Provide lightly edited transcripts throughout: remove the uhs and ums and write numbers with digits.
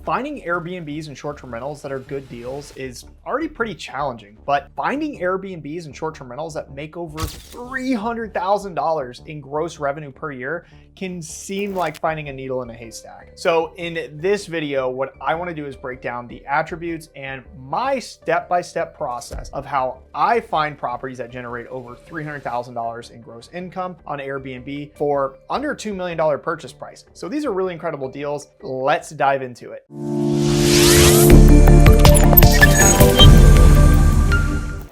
Finding Airbnbs and short-term rentals that are good deals is already pretty challenging, but finding Airbnbs and short-term rentals that make over $300,000 in gross revenue per year can seem like finding a needle in a haystack. So in this video, what I want to do is break down the attributes and my step-by-step process of how I find properties that generate over $300,000 in gross income on Airbnb for under $2 million purchase price. So these are really incredible deals. Let's dive into it.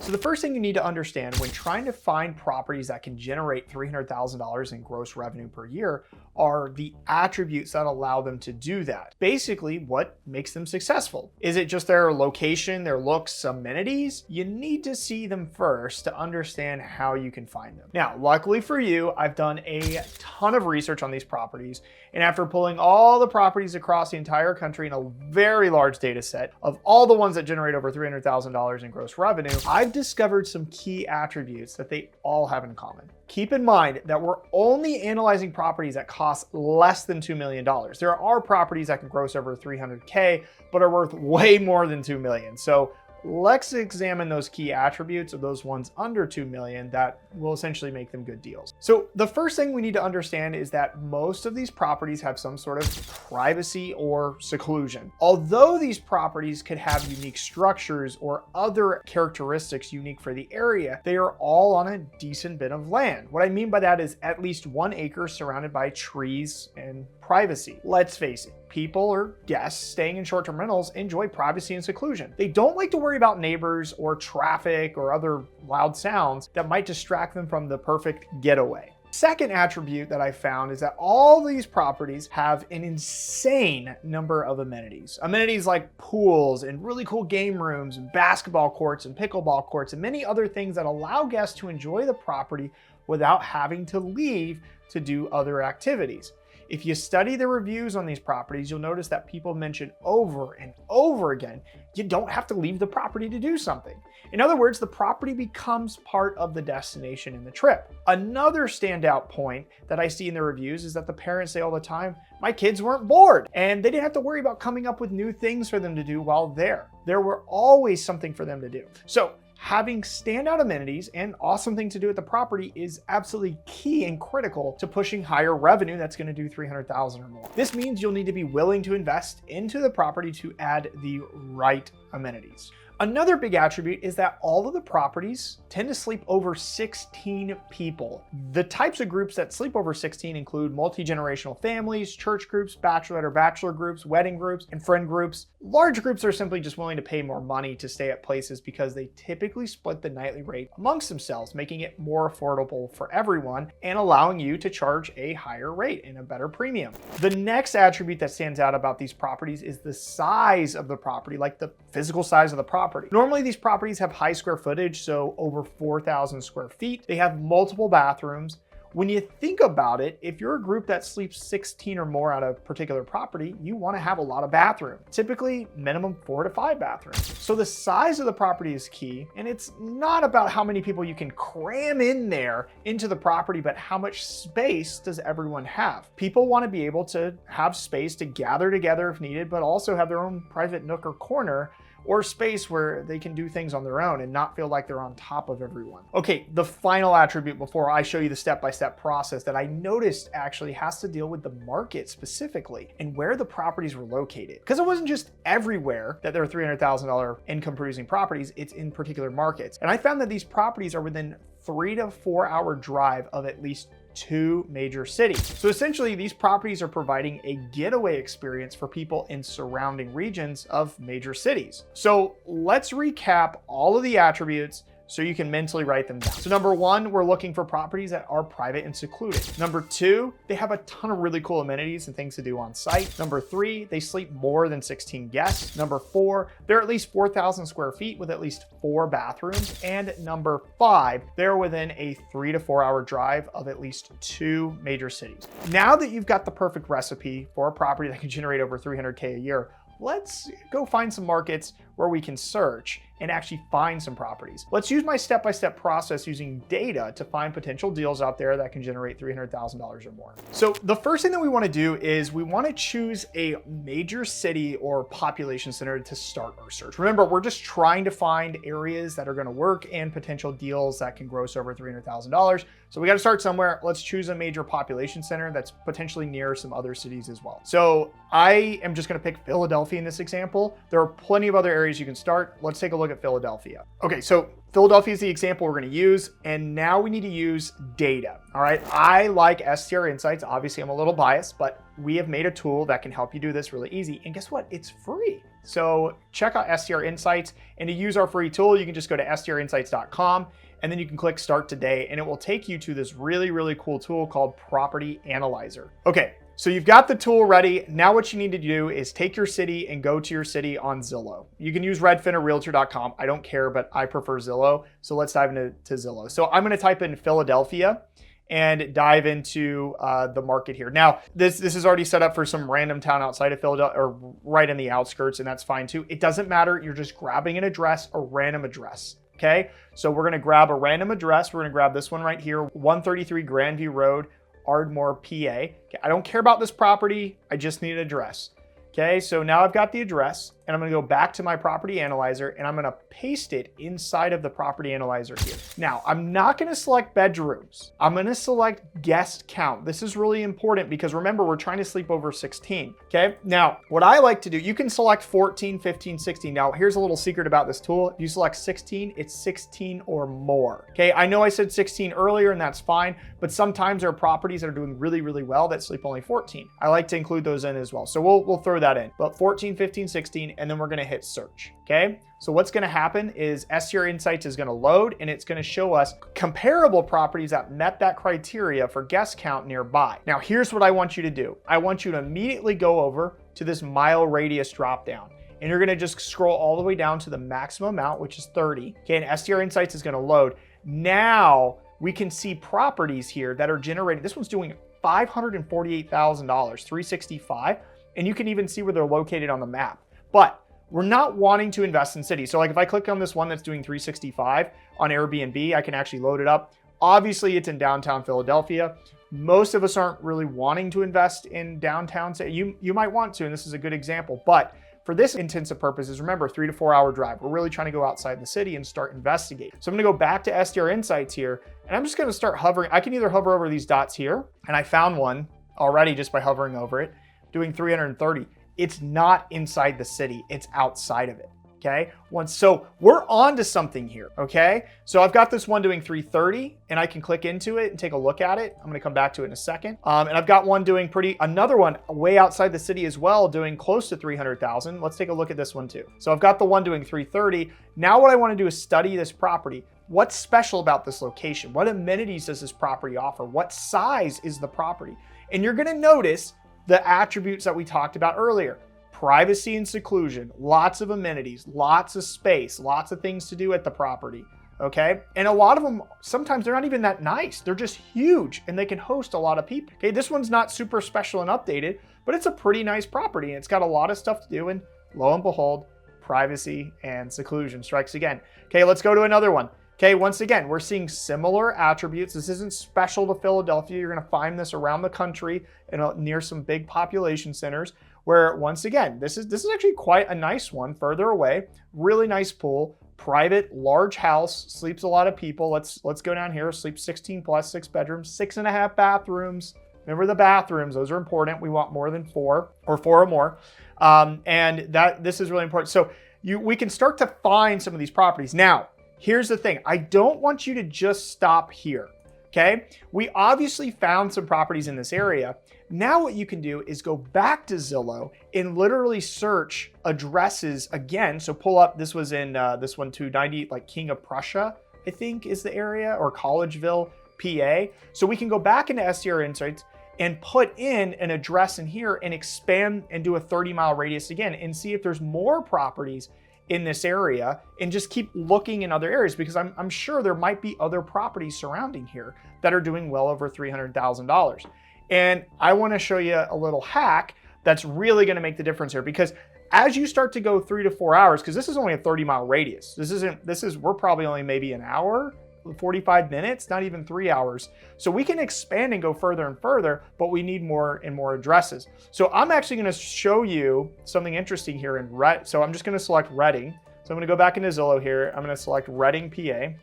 So the first thing you need to understand when trying to find properties that can generate $300,000 in gross revenue per year are the attributes that allow them to do that. Basically, what makes them successful? Is it just their location, their looks, amenities? You need to see them first to understand how you can find them. Now, luckily for you, I've done a ton of research on these properties, and after pulling all the properties across the entire country in a very large data set of all the ones that generate over $300,000 in gross revenue, I've discovered some key attributes that they all have in common. Keep in mind that we're only analyzing properties that cost less than $2 million. There are properties that can gross over 300K, but are worth way more than 2 million. So let's examine those key attributes of those ones under 2 million that will essentially make them good deals. So the first thing we need to understand is that most of these properties have some sort of privacy or seclusion. Although these properties could have unique structures or other characteristics unique for the area, they are all on a decent bit of land. What I mean by that is at least 1 acre surrounded by trees and privacy. Let's face it, people or guests staying in short-term rentals enjoy privacy and seclusion. They don't like to worry about neighbors or traffic or other loud sounds that might distract them from the perfect getaway. Second attribute that I found is that all these properties have an insane number of amenities. Amenities like pools and really cool game rooms and basketball courts and pickleball courts and many other things that allow guests to enjoy the property without having to leave to do other activities. If you study the reviews on these properties, you'll notice that people mention over and over again, you don't have to leave the property to do something. In other words, the property becomes part of the destination in the trip. Another standout point that I see in the reviews is that the parents say all the time, my kids weren't bored and they didn't have to worry about coming up with new things for them to do while there. There were always something for them to do. So having standout amenities and awesome thing to do at the property is absolutely key and critical to pushing higher revenue that's going to do 300,000 or more. This means you'll need to be willing to invest into the property to add the right amenities. Another big attribute is that all of the properties tend to sleep over 16 people. The types of groups that sleep over 16 include multi-generational families, church groups, bachelorette or bachelor groups, wedding groups, and friend groups. Large groups are simply just willing to pay more money to stay at places because they typically split the nightly rate amongst themselves, making it more affordable for everyone and allowing you to charge a higher rate and a better premium. The next attribute that stands out about these properties is the size of the property, like the physical size of the property. Normally these properties have high square footage, so over 4,000 square feet. They have multiple bathrooms. When you think about it, if you're a group that sleeps 16 or more at a particular property, you want to have a lot of bathrooms, typically minimum 4 to 5 bathrooms. So the size of the property is key, and it's not about how many people you can cram in there into the property, but how much space does everyone have? People want to be able to have space to gather together if needed, but also have their own private nook or corner or space where they can do things on their own and not feel like they're on top of everyone. Okay, the final attribute before I show you the step-by-step process that I noticed actually has to deal with the market specifically and where the properties were located. Because it wasn't just everywhere that there are $300,000 income producing properties, it's in particular markets. And I found that these properties are within 3 to 4 hour drive of at least 2 major cities. So essentially these properties are providing a getaway experience for people in surrounding regions of major cities. So let's recap all of the attributes so you can mentally write them down. So number 1, we're looking for properties that are private and secluded. Number 2, they have a ton of really cool amenities and things to do on site. Number 3, they sleep more than 16 guests. Number 4, they're at least 4,000 square feet with at least 4 bathrooms. And number 5, they're within a 3 to 4 hour drive of at least 2 major cities. Now that you've got the perfect recipe for a property that can generate over 300K a year, let's go find some markets where we can search and actually find some properties. Let's use my step-by-step process using data to find potential deals out there that can generate $300,000 or more. So the first thing that we want to do is we want to choose a major city or population center to start our search. Remember, we're just trying to find areas that are going to work and potential deals that can gross over $300,000. So we got to start somewhere. Let's choose a major population center that's potentially near some other cities as well. So I am just going to pick Philadelphia in this example. There are plenty of other areas you can start. Let's take a look at Philadelphia. Okay, so Philadelphia is the example we're going to use, and now we need to use data. All right, I like STR Insights. Obviously, I'm a little biased, but we have made a tool that can help you do this really easy. And guess what? It's free. So check out STR Insights, and to use our free tool, you can just go to strinsights.com, and then you can click Start Today, and it will take you to this really, really cool tool called Property Analyzer. Okay, so you've got the tool ready. Now what you need to do is take your city and go to your city on Zillow. You can use Redfin or Realtor.com. I don't care, but I prefer Zillow. So let's dive into Zillow. So I'm gonna type in Philadelphia and dive into the market here. Now, this is already set up for some random town outside of Philadelphia or right in the outskirts, and that's fine too. It doesn't matter. You're just grabbing an address, a random address. Okay, so we're gonna grab a random address. We're gonna grab this one right here, 133 Grandview Road, Ardmore, PA. Okay, I don't care about this property. I just need an address. Okay, so now I've got the address, and I'm gonna go back to my property analyzer, and I'm gonna paste it inside of the property analyzer here. Now, I'm not gonna select bedrooms. I'm gonna select guest count. This is really important because remember, we're trying to sleep over 16, okay? Now, what I like to do, you can select 14, 15, 16. Now, here's a little secret about this tool. If you select 16, it's 16 or more, okay? I know I said 16 earlier, and that's fine, but sometimes there are properties that are doing really, really well that sleep only 14. I like to include those in as well. So we'll throw that in, but 14, 15, 16, and then we're gonna hit search, okay? So what's gonna happen is STR Insights is gonna load, and it's gonna show us comparable properties that met that criteria for guest count nearby. Now, here's what I want you to do. I want you to immediately go over to this mile radius dropdown, and you're gonna just scroll all the way down to the maximum amount, which is 30, okay? And STR Insights is gonna load. Now, we can see properties here that are generating, this one's doing $548,000, 365, and you can even see where they're located on the map. But we're not wanting to invest in cities. So like if I click on this one that's doing 365 on Airbnb, I can actually load it up. Obviously it's in downtown Philadelphia. Most of us aren't really wanting to invest in downtown. So you might want to, and this is a good example, but for this intensive purposes, remember 3 to 4 hour drive. We're really trying to go outside the city and start investigating. So I'm gonna go back to STR Insights here, and I'm just gonna start hovering. I can either hover over these dots here, and I found one already just by hovering over it, doing 330. It's not inside the city, it's outside of it, okay? So we're on to something here, okay? So I've got this one doing 330, and I can click into it and take a look at it. I'm gonna come back to it in a second. And I've got one doing another one way outside the city as well, doing close to 300,000. Let's take a look at this one too. So I've got the one doing 330. Now what I wanna do is study this property. What's special about this location? What amenities does this property offer? What size is the property? And you're gonna notice the attributes that we talked about earlier. Privacy and seclusion, lots of amenities, lots of space, lots of things to do at the property, okay? And a lot of them, sometimes they're not even that nice. They're just huge and they can host a lot of people. Okay, this one's not super special and updated, but it's a pretty nice property and it's got a lot of stuff to do, and lo and behold, privacy and seclusion strikes again. Okay, let's go to another one. Okay, once again, we're seeing similar attributes. This isn't special to Philadelphia. You're gonna find this around the country and near some big population centers where, once again, this is actually quite a nice one further away. Really nice pool, private, large house, sleeps a lot of people. Let's go down here, sleep 16 plus, 6 bedrooms, 6.5 bathrooms. Remember the bathrooms, those are important. We want more than 4 or 4 or more. And this is really important. So we can start to find some of these properties. Now, here's the thing. I don't want you to just stop here, okay? We obviously found some properties in this area. Now what you can do is go back to Zillow and literally search addresses again. So pull up, this was in this one 290, like King of Prussia, I think is the area, or Collegeville, PA. So we can go back into STR Insights and put in an address in here and expand and do a 30-mile radius again and see if there's more properties in this area, and just keep looking in other areas, because I'm sure there might be other properties surrounding here that are doing well over $300,000. And I want to show you a little hack that's really going to make the difference here, because as you start to go 3 to 4 hours, because this is only a 30-mile radius. We're probably only maybe an hour, 45 minutes, not even 3 hours. So we can expand and go further and further, but we need more and more addresses. So I'm actually going to show you something interesting here in Red. So I'm just going to select Reading. So I'm going to go back into Zillow here. I'm going to select Reading, PA.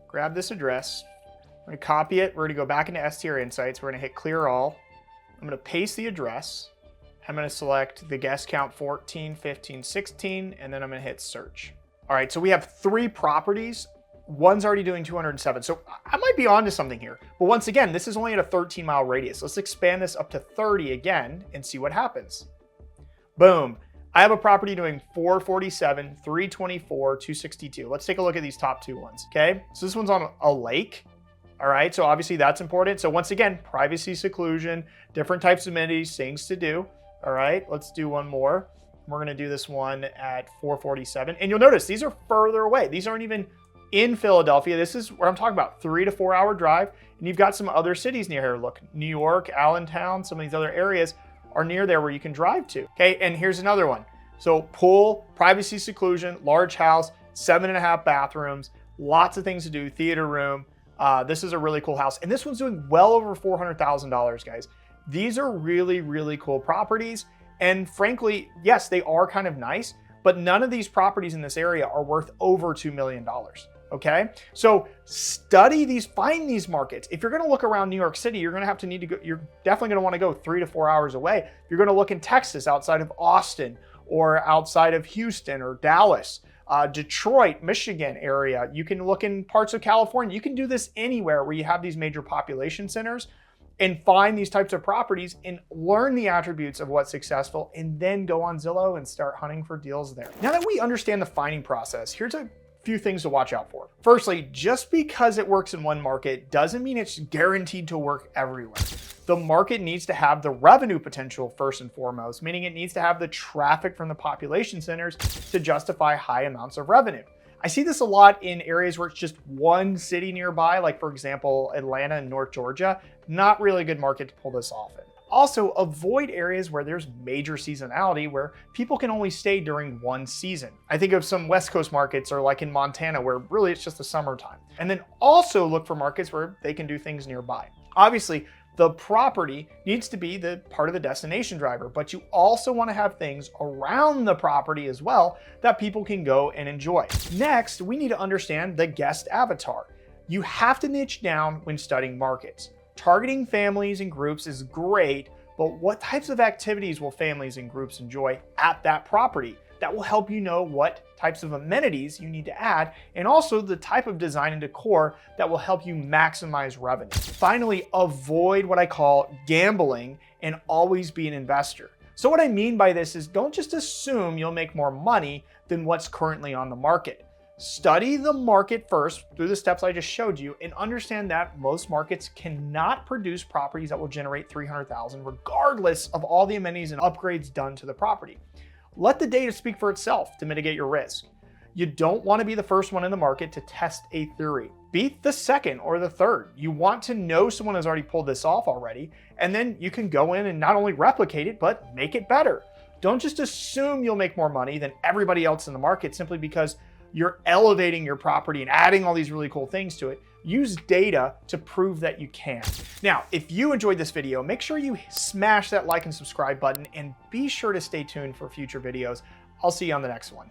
Grab this address. I'm going to copy it. We're going to go back into STR Insights. We're going to hit Clear All. I'm going to paste the address. I'm going to select the guest count 14, 15, 16, and then I'm going to hit search. All right, so we have 3 properties. One's already doing 207. So I might be onto something here. But once again, this is only at a 13-mile radius. Let's expand this up to 30 again and see what happens. Boom. I have a property doing 447, 324, 262. Let's take a look at these top 2 ones, okay? So this one's on a lake. All right, so obviously that's important. So once again, privacy, seclusion, different types of amenities, things to do. All right, let's do one more. We're gonna do this one at 447. And you'll notice these are further away. These aren't even in Philadelphia. This is where I'm talking about, 3 to 4 hour drive. And you've got some other cities near here. Look, New York, Allentown, some of these other areas are near there where you can drive to. Okay, and here's another one. So pool, privacy, seclusion, large house, 7.5 bathrooms, lots of things to do, theater room. This is a really cool house. And this one's doing well over $400,000, guys. These are really, really cool properties. And frankly, yes, they are kind of nice, but none of these properties in this area are worth over $2 million. Okay, so study these, find these markets. If you're going to look around New York City, you're going to need to go, you're definitely going to want to go 3 to 4 hours away. You're going to look in Texas outside of Austin or outside of Houston or Dallas, Detroit, Michigan area. You can look in parts of California. You can do this anywhere where you have these major population centers and find these types of properties and learn the attributes of what's successful, and then go on Zillow and start hunting for deals there. Now that we understand the finding process, here's a few things to watch out for. Firstly, just because it works in one market doesn't mean it's guaranteed to work everywhere. The market needs to have the revenue potential first and foremost, meaning it needs to have the traffic from the population centers to justify high amounts of revenue. I see this a lot in areas where it's just one city nearby, like for example, Atlanta and North Georgia. Not really a good market to pull this off in. Also, avoid areas where there's major seasonality, where people can only stay during one season. I think of some West Coast markets, or like in Montana, where really it's just the summertime. And then also look for markets where they can do things nearby. Obviously, the property needs to be the part of the destination driver, but you also want to have things around the property as well that people can go and enjoy. Next, we need to understand the guest avatar. You have to niche down when studying markets. Targeting families and groups is great, but what types of activities will families and groups enjoy at that property? That will help you know what types of amenities you need to add, and also the type of design and decor that will help you maximize revenue. Finally, avoid what I call gambling and always be an investor. So what I mean by this is, don't just assume you'll make more money than what's currently on the market. Study the market first through the steps I just showed you, and understand that most markets cannot produce properties that will generate $300,000 regardless of all the amenities and upgrades done to the property. Let the data speak for itself to mitigate your risk. You don't want to be the first one in the market to test a theory. Be the second or the third. You want to know someone has already pulled this off already, and then you can go in and not only replicate it, but make it better. Don't just assume you'll make more money than everybody else in the market simply because you're elevating your property and adding all these really cool things to it. Use data to prove that you can. Now, if you enjoyed this video, make sure you smash that like and subscribe button, and be sure to stay tuned for future videos. I'll see you on the next one.